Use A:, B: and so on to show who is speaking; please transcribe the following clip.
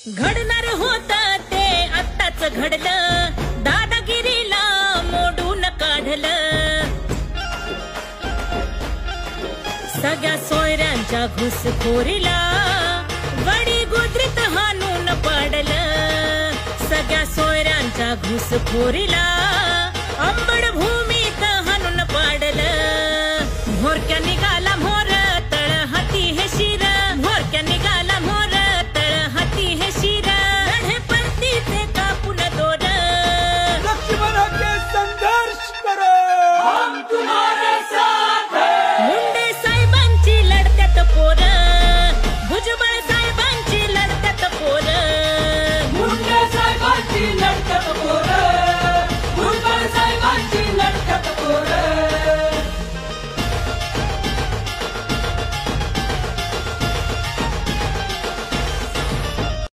A: घडणार होत ते आत्ताच घडलं, दादागिरीला मोडून काढलं. सगळ्या सोयऱ्यांच्या घुसखोरीला वडी गुजरीत हाणून पाडलं. सगळ्या सोयऱ्यांच्या घुसखोरीला